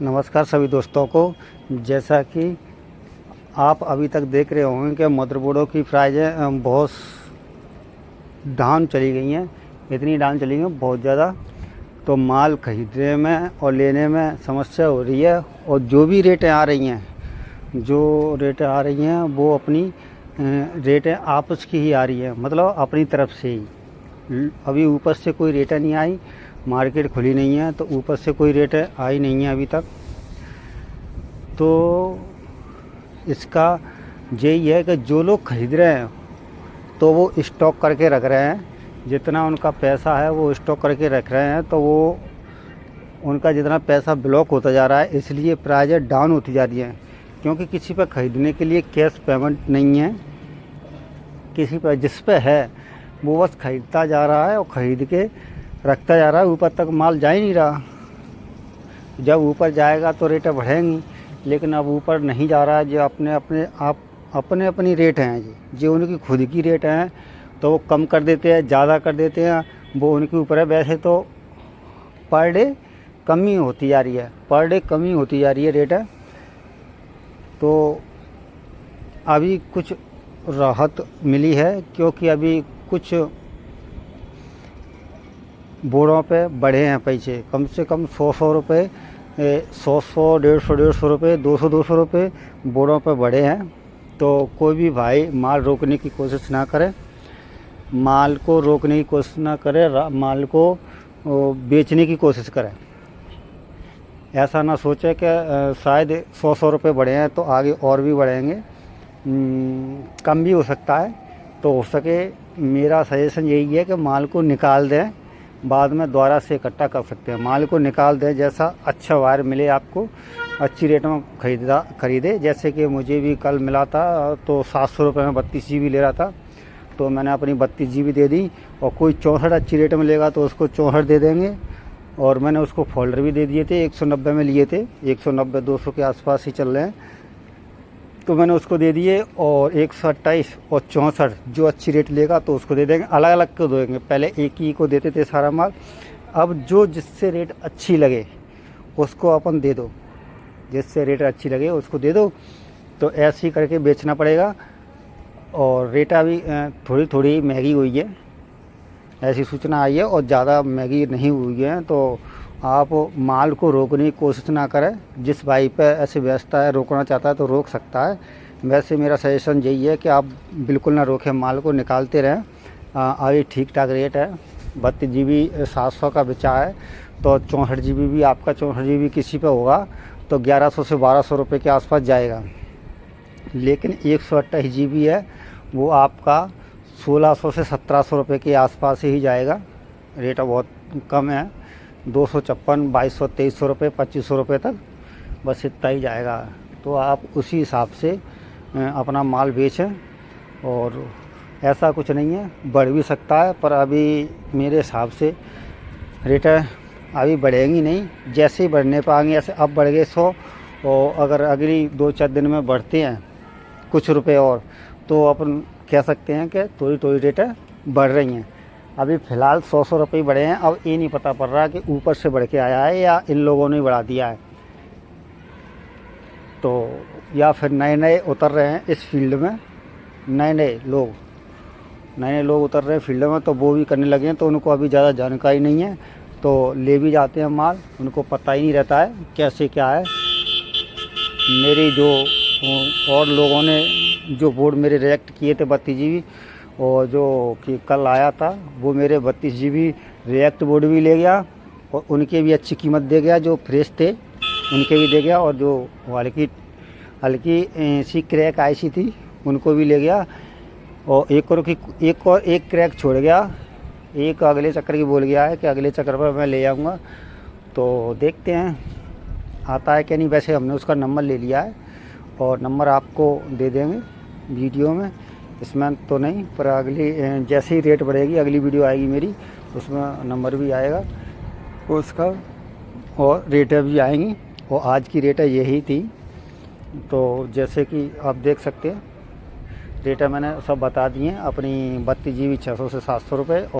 नमस्कार सभी दोस्तों को। जैसा कि आप अभी तक देख रहे होंगे कि मदरबोर्डों की प्राइजें बहुत डाउन चली गई हैं। इतनी डाउन चली गई हैं बहुत ज़्यादा, तो माल खरीदने में और लेने में समस्या हो रही है। और जो भी रेटें आ रही हैं वो अपनी रेटें आपस की ही आ रही है, मतलब अपनी तरफ से ही। अभी ऊपर से कोई रेटें नहीं आई, मार्केट खुली नहीं है तो ऊपर से कोई रेटें आई नहीं है अभी तक। तो इसका यही है कि जो लोग खरीद रहे हैं तो वो स्टॉक करके रख रहे हैं, जितना उनका पैसा है वो स्टॉक करके रख रहे हैं। तो वो उनका जितना पैसा ब्लॉक होता जा रहा है, इसलिए प्राइजें डाउन होती जा रही हैं। क्योंकि किसी पर ख़रीदने के लिए कैश पेमेंट नहीं है, किसी पर जिस पे है वो बस ख़रीदता जा रहा है और ख़रीद के रखता जा रहा है। ऊपर तक माल जा ही नहीं रहा। जब ऊपर जाएगा तो रेटें बढ़ेंगी, लेकिन अब ऊपर नहीं जा रहा है। जो अपने अपनी रेट हैं जी, जो उनकी खुद की रेट हैं तो वो कम कर देते हैं, ज़्यादा कर देते हैं, वो उनके ऊपर है। वैसे तो पर डे कमी होती जा रही है, रेटें। तो अभी कुछ राहत मिली है, क्योंकि अभी कुछ बोर्डों पे बढ़े हैं पैसे, कम से कम 100 रुपये, 100 रुपये, 200 रुपये बोर्डों पे बढ़े हैं। तो कोई भी भाई माल रोकने की कोशिश ना करे, माल को बेचने की कोशिश करें। ऐसा ना सोचे कि शायद 100 रुपये बढ़े हैं तो आगे और भी बढ़ेंगे, कम भी हो सकता है। तो हो सके मेरा सजेशन यही है कि माल को निकाल दें, बाद में दोबारा से इकट्ठा कर सकते हैं। माल को निकाल दें, जैसा अच्छा वायर मिले आपको, अच्छी रेट में खरीदे। जैसे कि मुझे भी कल मिला था तो 700 रुपये में 32 GB ले रहा था, तो मैंने अपनी 32 GB दे दी। और कोई 64 अच्छी रेट में लेगा तो उसको 64 दे देंगे। और मैंने उसको फोल्डर भी दे दिए थे, 190 में लिए थे, 190-200 के आसपास ही चल रहे हैं, तो मैंने उसको दे दिए। और 128 और 64 जो अच्छी रेट लेगा तो उसको दे देंगे, अलग अलग को देंगे। पहले एक ही को देते थे सारा माल, अब जो जिससे रेट अच्छी लगे उसको अपन दे दो, जिससे रेट अच्छी लगे उसको दे दो। तो ऐसे ही करके बेचना पड़ेगा। और रेट अभी थोड़ी थोड़ी महंगी हुई है, ऐसी सूचना आई है, और ज़्यादा महंगी नहीं हुई है। तो आप माल को रोकने की कोशिश ना करें। जिस भाई पे ऐसे व्यवस्था है, रोकना चाहता है तो रोक सकता है। वैसे मेरा सजेशन यही है कि आप बिल्कुल ना रोकें, माल को निकालते रहें। अभी ठीक ठाक रेट है। 32 GB 700 का बेचा है, तो 64 GB भी आपका 64 GB किसी पे होगा तो 1100 से 1200 रुपये के आसपास जाएगा। लेकिन 128 GB है, वो आपका 1600 से 1700 रुपये के आसपास ही जाएगा। रेट बहुत कम है, 256, 2200, 2300 रुपये, 2500 रुपये तक, बस इतना ही जाएगा। तो आप उसी हिसाब से अपना माल बेचें। और ऐसा कुछ नहीं है, बढ़ भी सकता है, पर अभी मेरे हिसाब से रेटें अभी बढ़ेंगी नहीं। जैसे ही बढ़ने पाएंगे, ऐसे अब बढ़ गए 100, और अगर अगली 2-4 दिन में बढ़ते हैं कुछ रुपए और, तो अपन कह सकते हैं कि थोड़ी थोड़ी रेटें बढ़ रही हैं। अभी फ़िलहाल 100 रुपये बढ़े हैं। अब ये नहीं पता पड़ रहा कि ऊपर से बढ़ के आया है या इन लोगों ने बढ़ा दिया है, तो या फिर नए नए उतर रहे हैं इस फील्ड में, नए नए लोग उतर रहे हैं फील्ड में, तो वो भी करने लगे हैं। तो उनको अभी ज़्यादा जानकारी नहीं है, तो ले भी जाते हैं माल, उनको पता ही नहीं रहता है कैसे क्या है। मेरी जो और लोगों ने जो बोर्ड मेरे रिजेक्ट किए थे 32 GB, और जो कि कल आया था वो मेरे 32 GB रिएक्ट बोर्ड भी ले गया, और उनके भी अच्छी कीमत दे गया। जो फ्रेश थे उनके भी दे गया, और जो हल्की सी क्रैक आई सी थी उनको भी ले गया। और एक क्रैक छोड़ गया, एक अगले चक्कर की बोल गया है कि अगले चक्कर पर मैं ले आऊँगा। तो देखते हैं आता है कि नहीं। वैसे हमने उसका नंबर ले लिया है, और नंबर आपको दे देंगे वीडियो में, इसमें तो नहीं, पर अगली जैसे ही रेट बढ़ेगी अगली वीडियो आएगी मेरी, उसमें नंबर भी आएगा उसका, और रेटें भी आएंगी। और आज की रेटें यही थी। तो जैसे कि आप देख सकते हैं, रेटें मैंने सब बता दी हैं अपनी। 32 GB 600 से 700 रुपये।